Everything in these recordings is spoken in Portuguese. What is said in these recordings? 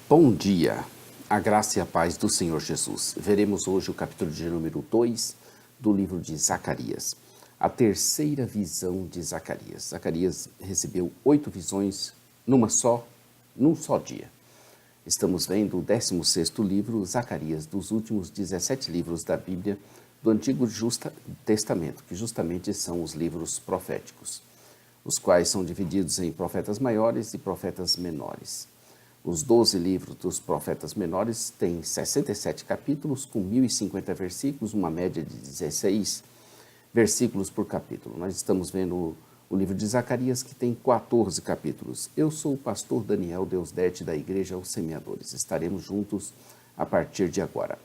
Bom dia, a graça e a paz do Senhor Jesus. Veremos hoje o capítulo de número 2 do livro de Zacarias. A terceira visão de Zacarias. Zacarias recebeu 8 visões num só dia. Estamos vendo o 16º livro, Zacarias, dos últimos 17 livros da Bíblia do Antigo Testamento, que justamente são os livros proféticos, os quais são divididos em profetas maiores e profetas menores. Os 12 livros dos profetas menores têm 67 capítulos, com 1050 versículos, uma média de 16 versículos por capítulo. Nós estamos vendo o livro de Zacarias, que tem 14 capítulos. Eu sou o pastor Daniel Deusdete, da Igreja aos Semeadores. Estaremos juntos a partir de agora.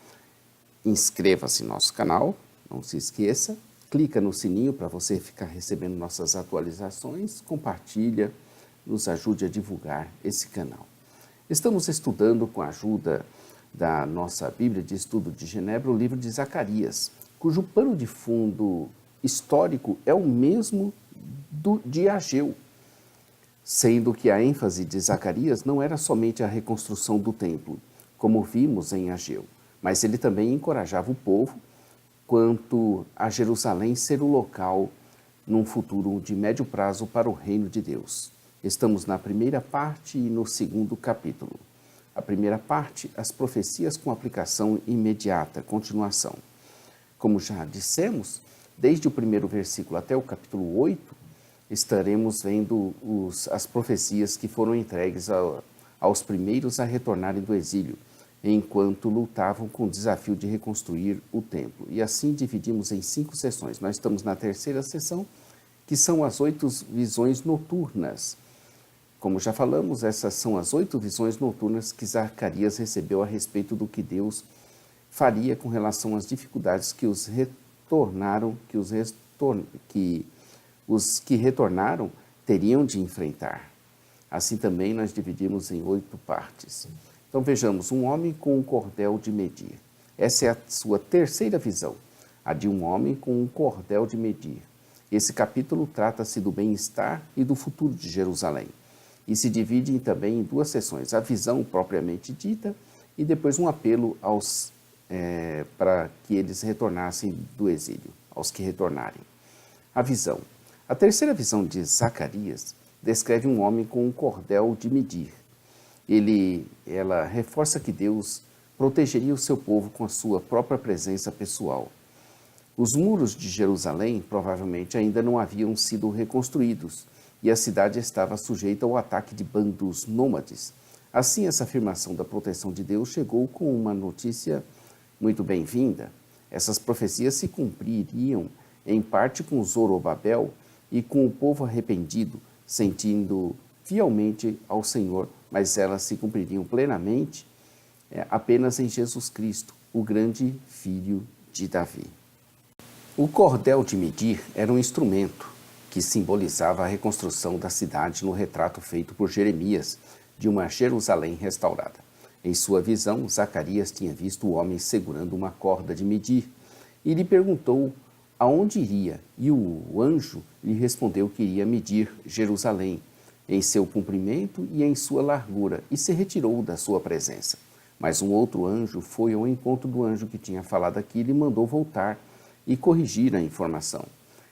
Inscreva-se no nosso canal, não se esqueça. Clica no sininho para você ficar recebendo nossas atualizações. Compartilha, nos ajude a divulgar esse canal. Estamos estudando, com a ajuda da nossa Bíblia de Estudo de Genebra, o livro de Zacarias, cujo pano de fundo histórico é o mesmo de Ageu, sendo que a ênfase de Zacarias não era somente a reconstrução do templo, como vimos em Ageu, mas ele também encorajava o povo quanto a Jerusalém ser o local num futuro de médio prazo para o reino de Deus. Estamos na primeira parte e no segundo capítulo. A primeira parte, as profecias com aplicação imediata, continuação. Como já dissemos, desde o primeiro versículo até o capítulo 8, estaremos vendo as profecias que foram entregues aos primeiros a retornarem do exílio, enquanto lutavam com o desafio de reconstruir o templo. E assim dividimos em 5 sessões. Nós estamos na terceira sessão, que são as 8 visões noturnas. Como já falamos, essas são as 8 visões noturnas que Zacarias recebeu a respeito do que Deus faria com relação às dificuldades que os que retornaram teriam de enfrentar. Assim também nós dividimos em 8 partes. Então vejamos, um homem com um cordel de medir. Essa é a sua terceira visão, a de um homem com um cordel de medir. Esse capítulo trata-se do bem-estar e do futuro de Jerusalém. E se divide também em 2 sessões, a visão propriamente dita e depois um apelo para que eles retornassem do exílio, aos que retornarem. A visão. A terceira visão de Zacarias descreve um homem com um cordel de medir. Ela reforça que Deus protegeria o seu povo com a sua própria presença pessoal. Os muros de Jerusalém provavelmente ainda não haviam sido reconstruídos e a cidade estava sujeita ao ataque de bandos nômades. Assim, essa afirmação da proteção de Deus chegou com uma notícia muito bem-vinda. Essas profecias se cumpririam em parte com Zorobabel e com o povo arrependido, sentindo fielmente ao Senhor, mas elas se cumpririam plenamente apenas em Jesus Cristo, o grande filho de Davi. O cordel de medir era um instrumento que simbolizava a reconstrução da cidade no retrato feito por Jeremias de uma Jerusalém restaurada. Em sua visão, Zacarias tinha visto o homem segurando uma corda de medir e lhe perguntou aonde iria, e o anjo lhe respondeu que iria medir Jerusalém em seu comprimento e em sua largura, e se retirou da sua presença. Mas um outro anjo foi ao encontro do anjo que tinha falado aquilo e mandou voltar e corrigir a informação.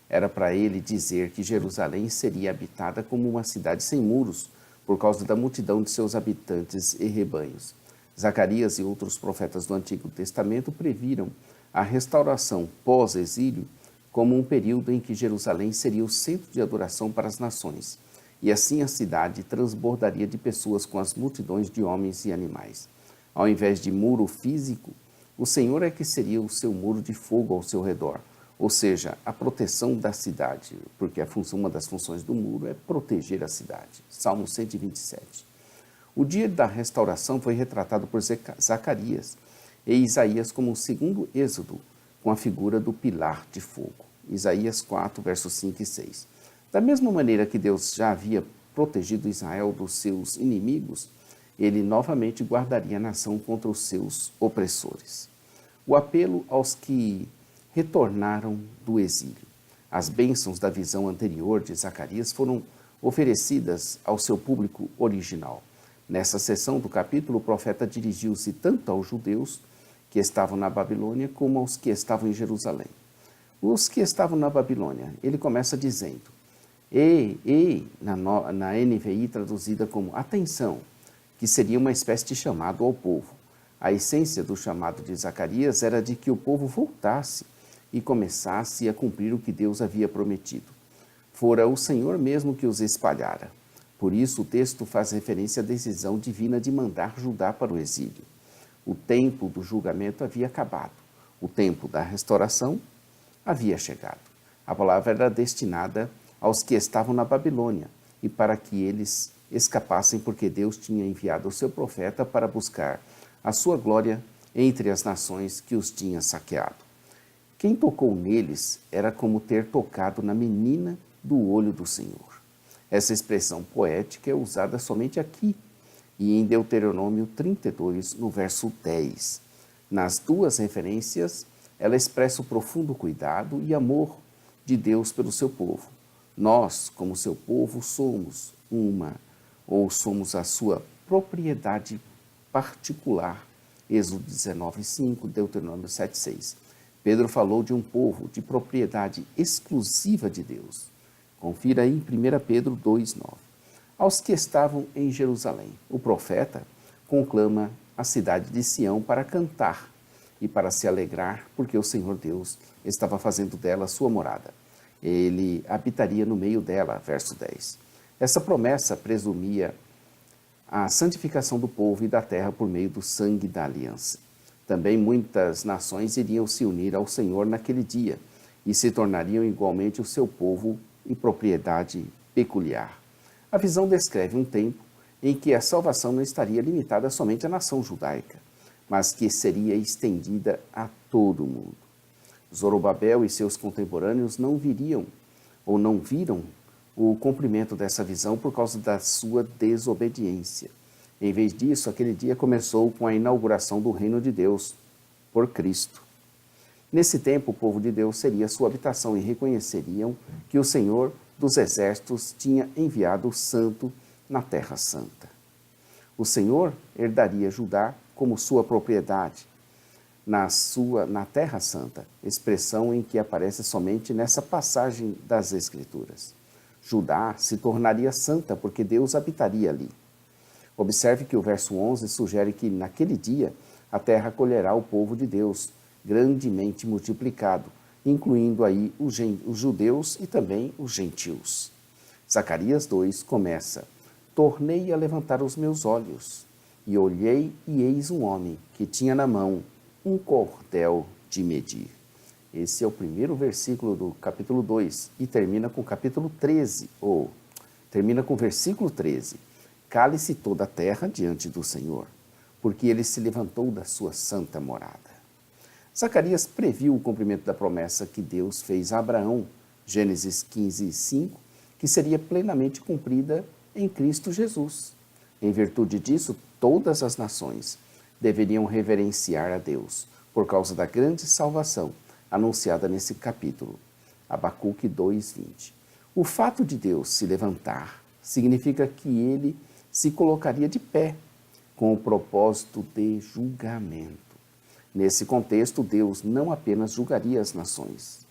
Era para ele dizer que Jerusalém seria habitada como uma cidade sem muros, por causa da multidão de seus habitantes e rebanhos. Zacarias e outros profetas do Antigo Testamento previram a restauração pós-exílio como um período em que Jerusalém seria o centro de adoração para as nações, e assim a cidade transbordaria de pessoas com as multidões de homens e animais. Ao invés de muro físico, o Senhor é que seria o seu muro de fogo ao seu redor, ou seja, a proteção da cidade, porque uma das funções do muro é proteger a cidade. Salmo 127. O dia da restauração foi retratado por Zacarias e Isaías como o segundo êxodo, com a figura do pilar de fogo. Isaías 4, versos 5 e 6. Da mesma maneira que Deus já havia protegido Israel dos seus inimigos, ele novamente guardaria a nação contra os seus opressores. O apelo aos que retornaram do exílio. As bênçãos da visão anterior de Zacarias foram oferecidas ao seu público original, Nessa seção do capítulo, o profeta dirigiu-se tanto aos judeus que estavam na Babilônia como aos que estavam em Jerusalém. Os que estavam na Babilônia, ele começa dizendo, na NVI traduzida como atenção, que seria uma espécie de chamado ao povo. A essência do chamado de Zacarias era de que o povo voltasse e começasse a cumprir o que Deus havia prometido. Fora o Senhor mesmo que os espalhara. Por isso o texto faz referência à decisão divina de mandar Judá para o exílio. O tempo do julgamento havia acabado. O tempo da restauração havia chegado. A palavra era destinada aos que estavam na Babilônia e para que eles escapassem porque Deus tinha enviado o seu profeta para buscar a sua glória entre as nações que os tinha saqueado. Quem tocou neles era como ter tocado na menina do olho do Senhor. Essa expressão poética é usada somente aqui e em Deuteronômio 32, no verso 10. Nas duas referências, ela expressa o profundo cuidado e amor de Deus pelo seu povo. Nós, como seu povo, somos somos a sua propriedade particular. Êxodo 19:5, Deuteronômio 7:6. Pedro falou de um povo de propriedade exclusiva de Deus. Confira aí em 1 Pedro 2:9. Aos que estavam em Jerusalém, o profeta conclama a cidade de Sião para cantar e para se alegrar, porque o Senhor Deus estava fazendo dela sua morada. Ele habitaria no meio dela, verso 10. Essa promessa presumia a santificação do povo e da terra por meio do sangue da aliança. Também muitas nações iriam se unir ao Senhor naquele dia e se tornariam igualmente o seu povo e propriedade peculiar. A visão descreve um tempo em que a salvação não estaria limitada somente à nação judaica, mas que seria estendida a todo o mundo. Zorobabel e seus contemporâneos não viram o cumprimento dessa visão por causa da sua desobediência. Em vez disso, aquele dia começou com a inauguração do reino de Deus por Cristo. Nesse tempo, o povo de Deus seria sua habitação e reconheceriam que o Senhor dos exércitos tinha enviado o Santo na Terra Santa. O Senhor herdaria Judá como sua propriedade na Terra Santa, expressão em que aparece somente nessa passagem das Escrituras. Judá se tornaria santa porque Deus habitaria ali. Observe que o verso 11 sugere que naquele dia a terra acolherá o povo de Deus, grandemente multiplicado, incluindo aí os judeus e também os gentios. Zacarias 2 começa, tornei a levantar os meus olhos, e olhei, e eis um homem que tinha na mão um cordel de medir. Esse é o primeiro versículo do capítulo 2 e termina com o capítulo 13, termina com o versículo 13. Cale-se toda a terra diante do Senhor, porque ele se levantou da sua santa morada. Zacarias previu o cumprimento da promessa que Deus fez a Abraão, Gênesis 15:5, que seria plenamente cumprida em Cristo Jesus. Em virtude disso, todas as nações deveriam reverenciar a Deus, por causa da grande salvação anunciada nesse capítulo, Abacuque 2:20. O fato de Deus se levantar significa que ele se colocaria de pé, com o propósito de julgamento. Nesse contexto, Deus não apenas julgaria as nações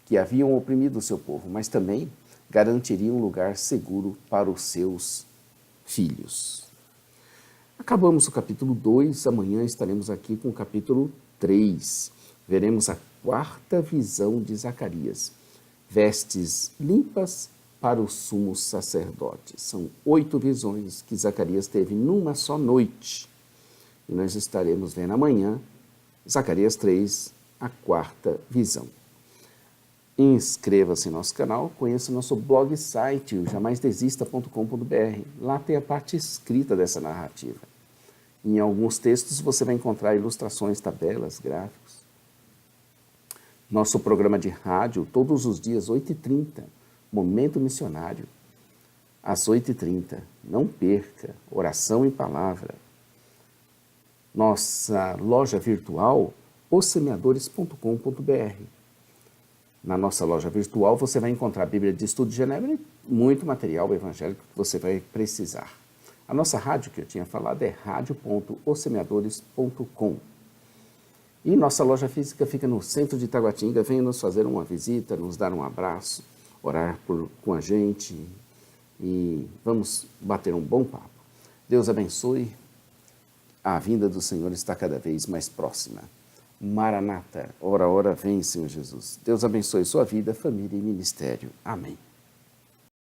que haviam oprimido o seu povo, mas também garantiria um lugar seguro para os seus filhos. Acabamos o capítulo 2, amanhã estaremos aqui com o capítulo 3. Veremos a quarta visão de Zacarias, vestes limpas para o sumo sacerdote. São 8 visões que Zacarias teve numa só noite. E nós estaremos vendo amanhã, Zacarias 3, a quarta visão. Inscreva-se em nosso canal, conheça o nosso blog site, o jamaisdesista.com.br. Lá tem a parte escrita dessa narrativa. Em alguns textos você vai encontrar ilustrações, tabelas, gráficos. Nosso programa de rádio, todos os dias, 8h30, Momento Missionário, às 8h30. Não perca, oração e palavra. Nossa loja virtual, ossemeadores.com.br. Na nossa loja virtual você vai encontrar a Bíblia de Estudo de Genebra e muito material evangélico que você vai precisar. A nossa rádio que eu tinha falado é radio.osemeadores.com. E nossa loja física fica no centro de Taguatinga. Venha nos fazer uma visita, nos dar um abraço, orar com a gente e vamos bater um bom papo. Deus abençoe. A vinda do Senhor está cada vez mais próxima. Maranata, ora, ora, vem, Senhor Jesus. Deus abençoe sua vida, família e ministério. Amém.